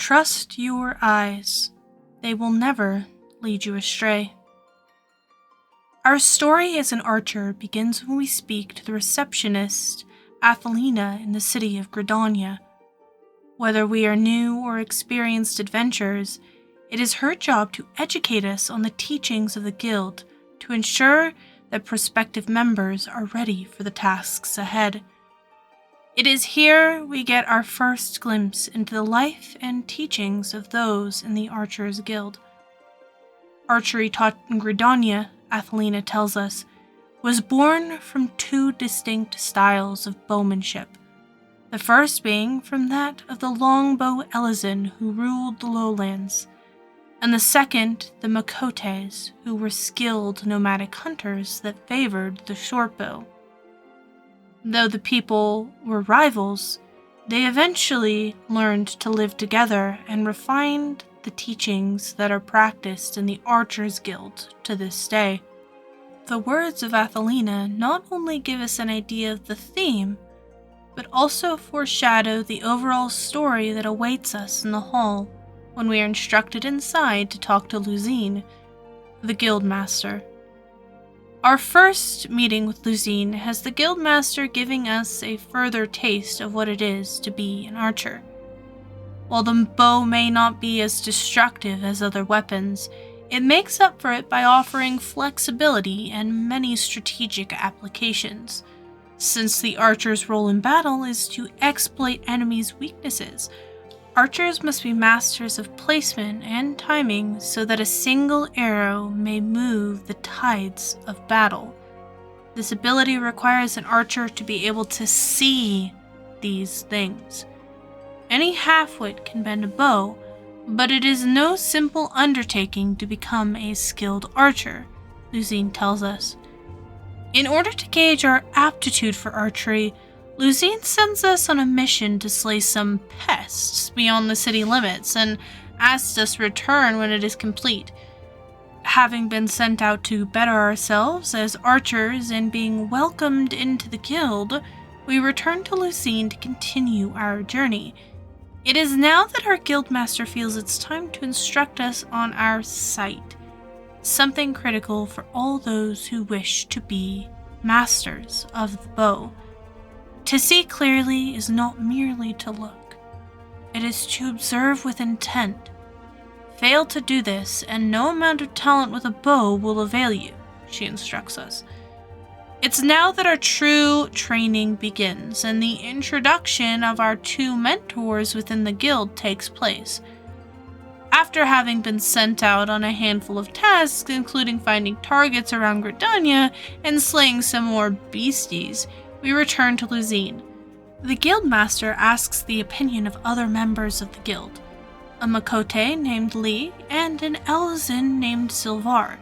Trust your eyes. They will never lead you astray. Our story as an archer begins when we speak to the receptionist, Athelina, in the city of Gridania. Whether we are new or experienced adventurers, it is her job to educate us on the teachings of the guild to ensure that prospective members are ready for the tasks ahead. It is here we get our first glimpse into the life and teachings of those in the Archers Guild. Archery taught in Gridania, Athelina tells us, was born from two distinct styles of bowmanship, the first being from that of the longbow Elizin who ruled the lowlands, and the second the Makotes, who were skilled nomadic hunters that favored the shortbow. Though the people were rivals, they eventually learned to live together and refined the teachings that are practiced in the Archers Guild to this day. The words of Athelina not only give us an idea of the theme, but also foreshadow the overall story that awaits us in the hall when we are instructed inside to talk to Luzine, the guildmaster. Our first meeting with Luzine has the guildmaster giving us a further taste of what it is to be an archer. While the bow may not be as destructive as other weapons, it makes up for it by offering flexibility and many strategic applications. Since the archer's role in battle is to exploit enemies' weaknesses, archers must be masters of placement and timing so that a single arrow may move the tides of battle. This ability requires an archer to be able to see these things. Any halfwit can bend a bow, but it is no simple undertaking to become a skilled archer, Luzine tells us. In order to gauge our aptitude for archery, Luzine sends us on a mission to slay some pests beyond the city limits and asks us to return when it is complete. Having been sent out to better ourselves as archers and being welcomed into the guild, we return to Luzine to continue our journey. It is now that our guildmaster feels it's time to instruct us on our sight, something critical for all those who wish to be masters of the bow. To see clearly is not merely to look. It is to observe with intent. Fail to do this, and no amount of talent with a bow will avail you, she instructs us. It's now that our true training begins, and the introduction of our two mentors within the guild takes place. After having been sent out on a handful of tasks, including finding targets around Gridania and slaying some more beasties, we return to Luzine. The guildmaster asks the opinion of other members of the guild, a Makote named Lee and an Elizin named Silvar.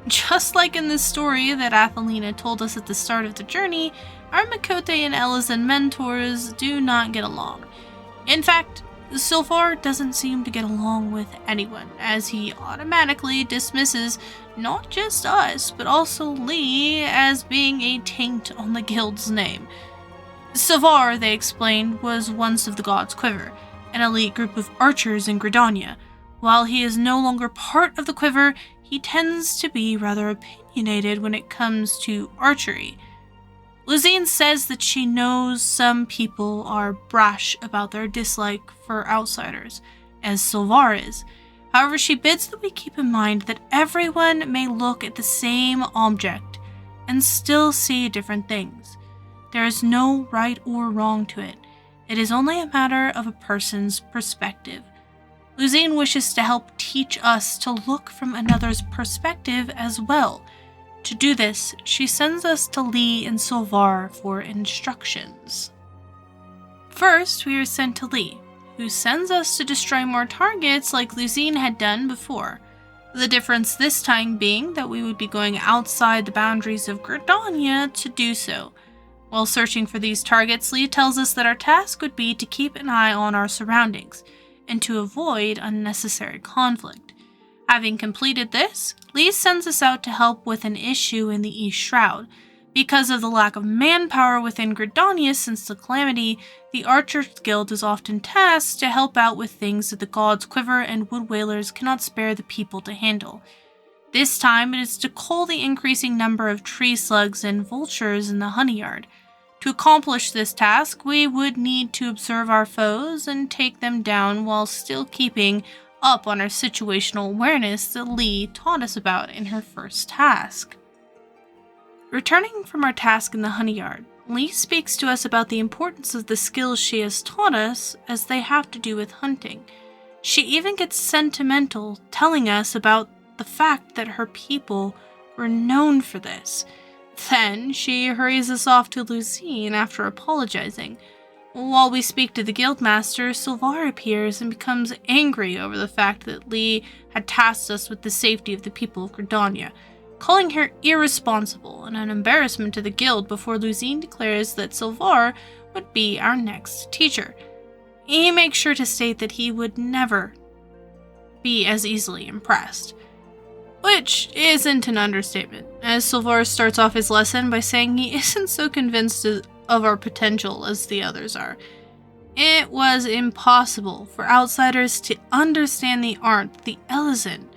Just like in the story that Athelina told us at the start of the journey, our Makote and Elizin mentors do not get along. In fact, Silvar doesn't seem to get along with anyone, as he automatically dismisses not just us, but also Lee as being a taint on the guild's name. Silvar, they explained, was once of the God's Quiver, an elite group of archers in Gridania. While he is no longer part of the Quiver, he tends to be rather opinionated when it comes to archery. Luzine says that she knows some people are brash about their dislike for outsiders, as Silvar is. However, she bids that we keep in mind that everyone may look at the same object and still see different things. There is no right or wrong to it. It is only a matter of a person's perspective. Luzine wishes to help teach us to look from another's perspective as well. To do this, she sends us to Lee and Silvar for instructions. First, we are sent to Lee, who sends us to destroy more targets like Luzine had done before. The difference this time being that we would be going outside the boundaries of Gridania to do so. While searching for these targets, Lee tells us that our task would be to keep an eye on our surroundings and to avoid unnecessary conflict. Having completed this, Lee sends us out to help with an issue in the East Shroud, Because of the lack of manpower within Gridania since the Calamity, the Archers Guild is often tasked to help out with things that the God's Quiver and Wood Whalers cannot spare the people to handle. This time it is to cull the increasing number of tree slugs and vultures in the honey yard. To accomplish this task, we would need to observe our foes and take them down while still keeping up on our situational awareness that Lee taught us about in her first task. Returning from our task in the honey yard, Lee speaks to us about the importance of the skills she has taught us as they have to do with hunting. She even gets sentimental, telling us about the fact that her people were known for this. Then she hurries us off to Lucine after apologizing. While we speak to the guildmaster, Sylvar appears and becomes angry over the fact that Lee had tasked us with the safety of the people of Gridania, calling her irresponsible and an embarrassment to the guild before Lucine declares that Sylvar would be our next teacher. He makes sure to state that he would never be as easily impressed. Which isn't an understatement, as Sylvar starts off his lesson by saying he isn't so convinced of our potential as the others are. It was impossible for outsiders to understand the art the Elezen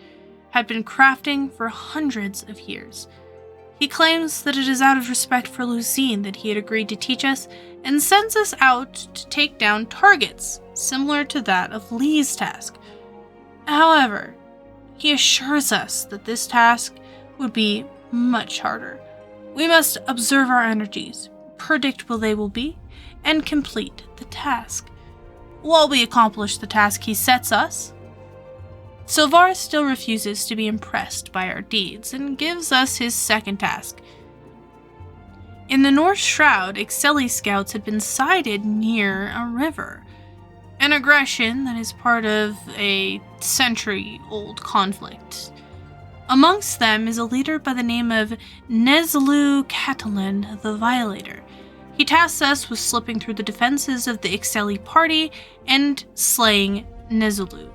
had been crafting for hundreds of years. He claims that it is out of respect for Lucine that he had agreed to teach us and sends us out to take down targets, similar to that of Lee's task. However, he assures us that this task would be much harder. We must observe our energies, predict what they will be, and complete the task. While we accomplish the task he sets us, Sylvar still refuses to be impressed by our deeds and gives us his second task. In the North Shroud, Excelli scouts had been sighted near a river, an aggression that is part of a century-old conflict. Amongst them is a leader by the name of Nezlu Catalan the Violator. He tasks us with slipping through the defenses of the Excelli party and slaying Nezlu.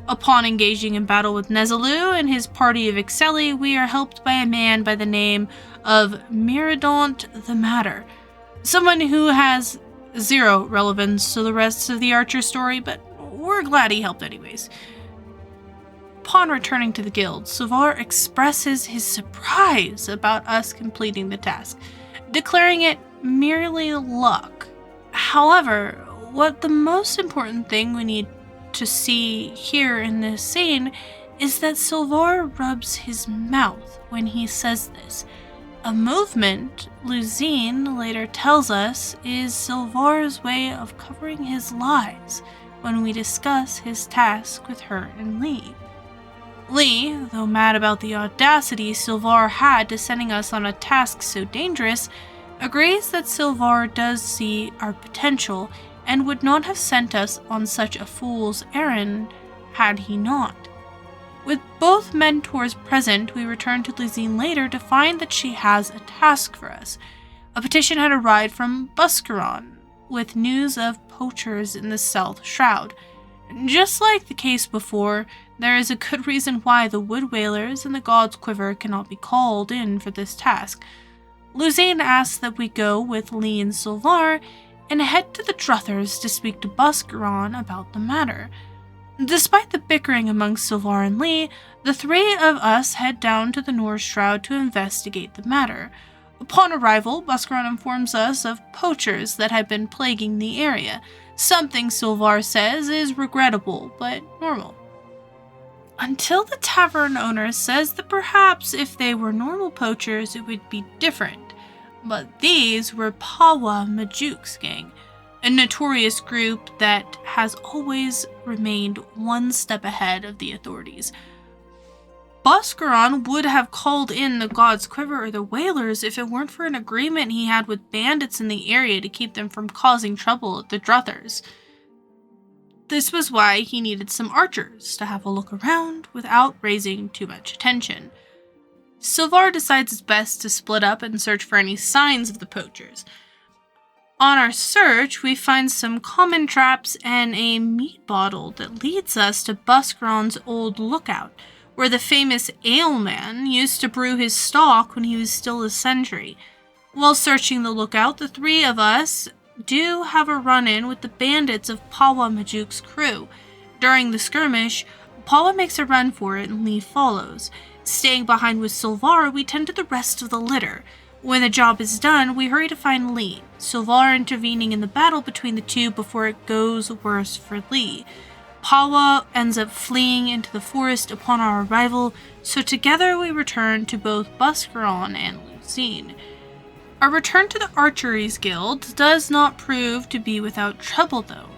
Upon engaging in battle with Nezelu and his party of Excelli, we are helped by a man by the name of Miradont the Matter, someone who has zero relevance to the rest of the Archer story, but we're glad he helped anyways. Upon returning to the guild, Sylvar expresses his surprise about us completing the task, declaring it merely luck. However, what the most important thing we need to see here in this scene is that Sylvar rubs his mouth when he says this, a movement Lucine later tells us is Sylvar's way of covering his lies when we discuss his task with her and Lee. Lee, though mad about the audacity Sylvar had to sending us on a task so dangerous, agrees that Sylvar does see our potential and would not have sent us on such a fool's errand had he not. With both mentors present, we return to Lucine later to find that she has a task for us. A petition had arrived from Buscaron with news of poachers in the South Shroud. Just like the case before, there is a good reason why the Wood Whalers and the God's Quiver cannot be called in for this task. Lucine asks that we go with Lee and Sylvar and head to the Druthers to speak to Buscaron about the matter. Despite the bickering amongst Sylvar and Lee, the three of us head down to the North Shroud to investigate the matter. Upon arrival, Buscaron informs us of poachers that have been plaguing the area, something Sylvar says is regrettable but normal. Until the tavern owner says that perhaps if they were normal poachers it would be different. But these were Pawa Majuk's gang, a notorious group that has always remained one step ahead of the authorities. Buscaron would have called in the God's Quiver or the Whalers if it weren't for an agreement he had with bandits in the area to keep them from causing trouble at the Druthers. This was why he needed some archers to have a look around without raising too much attention. Sylvar decides it's best to split up and search for any signs of the poachers. On our search, we find some common traps and a meat bottle that leads us to Buscaron's old lookout, where the famous ale man used to brew his stock when he was still a sentry. While searching the lookout, the three of us do have a run-in with the bandits of Pawa Majuk's crew. During the skirmish, Pawa makes a run for it and Lee follows. Staying behind with Sylvar, we tend to the rest of the litter. When the job is done, we hurry to find Lee, Sylvar intervening in the battle between the two before it goes worse for Lee. Pawa ends up fleeing into the forest upon our arrival, so together we return to both Buscaron and Lucine. Our return to the Archery's Guild does not prove to be without trouble though.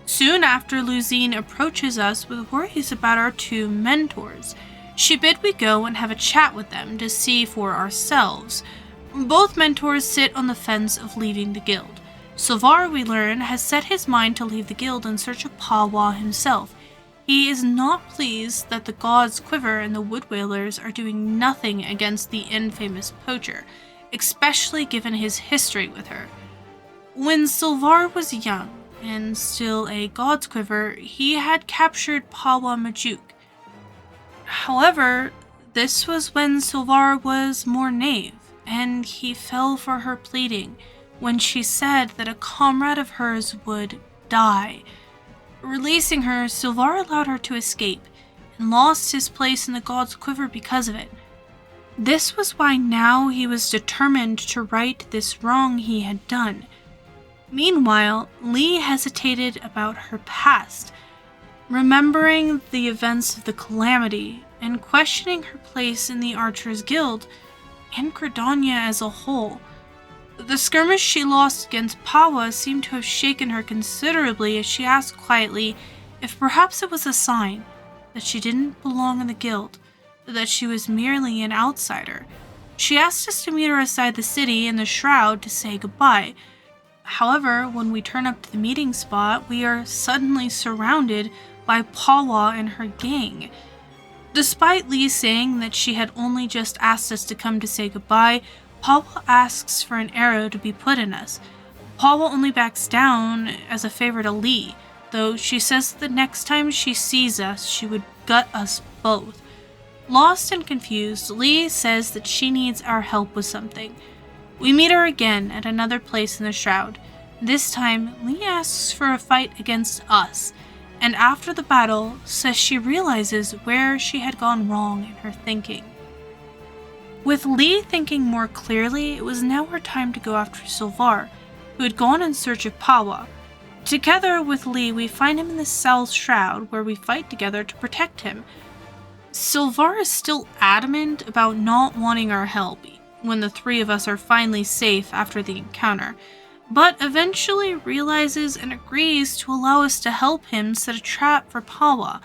Soon after, Lucine approaches us with worries about our two mentors. She bid we go and have a chat with them to see for ourselves. Both mentors sit on the fence of leaving the guild. Sylvar, we learn, has set his mind to leave the guild in search of Pawa himself. He is not pleased that the God's Quiver and the Wood Whalers are doing nothing against the infamous poacher, especially given his history with her. When Sylvar was young and still a God's Quiver, he had captured Pawa Majuk. However, this was when Sylvar was more knave, and he fell for her pleading when she said that a comrade of hers would die. Releasing her, Sylvar allowed her to escape, and lost his place in the God's Quiver because of it. This was why now he was determined to right this wrong he had done. Meanwhile, Lee hesitated about her past, remembering the events of the calamity and questioning her place in the Archers Guild and Credonia as a whole. The skirmish she lost against Pawa seemed to have shaken her considerably as she asked quietly if perhaps it was a sign that she didn't belong in the guild, that she was merely an outsider. She asked us to meet her outside the city in the Shroud to say goodbye. However, when we turn up to the meeting spot, we are suddenly surrounded by Pawa and her gang. Despite Lee saying that she had only just asked us to come to say goodbye, Pawa asks for an arrow to be put in us. Pawa only backs down as a favor to Lee, though she says that the next time she sees us, she would gut us both. Lost and confused, Lee says that she needs our help with something. We meet her again at another place in the Shroud. This time, Lee asks for a fight against us, and after the battle, says she realizes where she had gone wrong in her thinking. With Lee thinking more clearly, it was now her time to go after Sylvar, who had gone in search of Pawa. Together with Lee, we find him in the South Shroud, where we fight together to protect him. Sylvar is still adamant about not wanting our help when the three of us are finally safe after the encounter, but eventually realizes and agrees to allow us to help him set a trap for Pawa.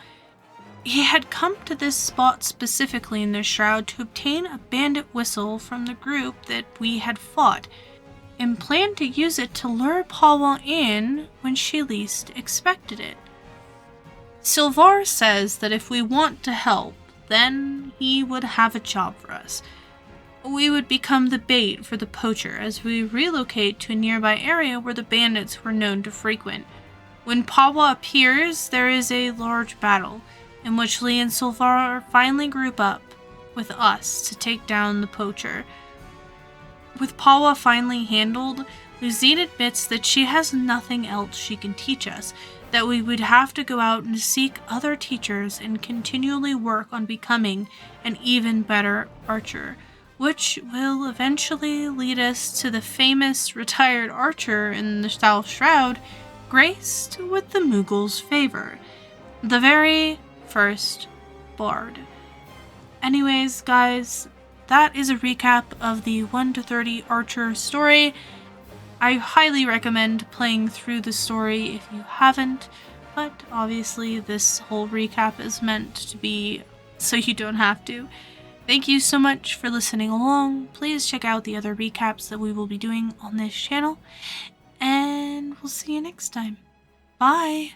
He had come to this spot specifically in the Shroud to obtain a bandit whistle from the group that we had fought, and planned to use it to lure Pawa in when she least expected it. Sylvar says that if we want to help, then he would have a job for us. We would become the bait for the poacher as we relocate to a nearby area where the bandits were known to frequent. When Pawa appears, there is a large battle, in which Lee and Sylvar finally group up with us to take down the poacher. With Pawa finally handled, Lucine admits that she has nothing else she can teach us, that we would have to go out and seek other teachers and continually work on becoming an even better archer, which will eventually lead us to the famous retired archer in the South Shroud, graced with the Moogle's favor, the very first bard. Anyways, guys, that is a recap of the 1 to 30 archer story. I highly recommend playing through the story if you haven't, but obviously this whole recap is meant to be so you don't have to. Thank you so much for listening along. Please check out the other recaps that we will be doing on this channel, and we'll see you next time. Bye!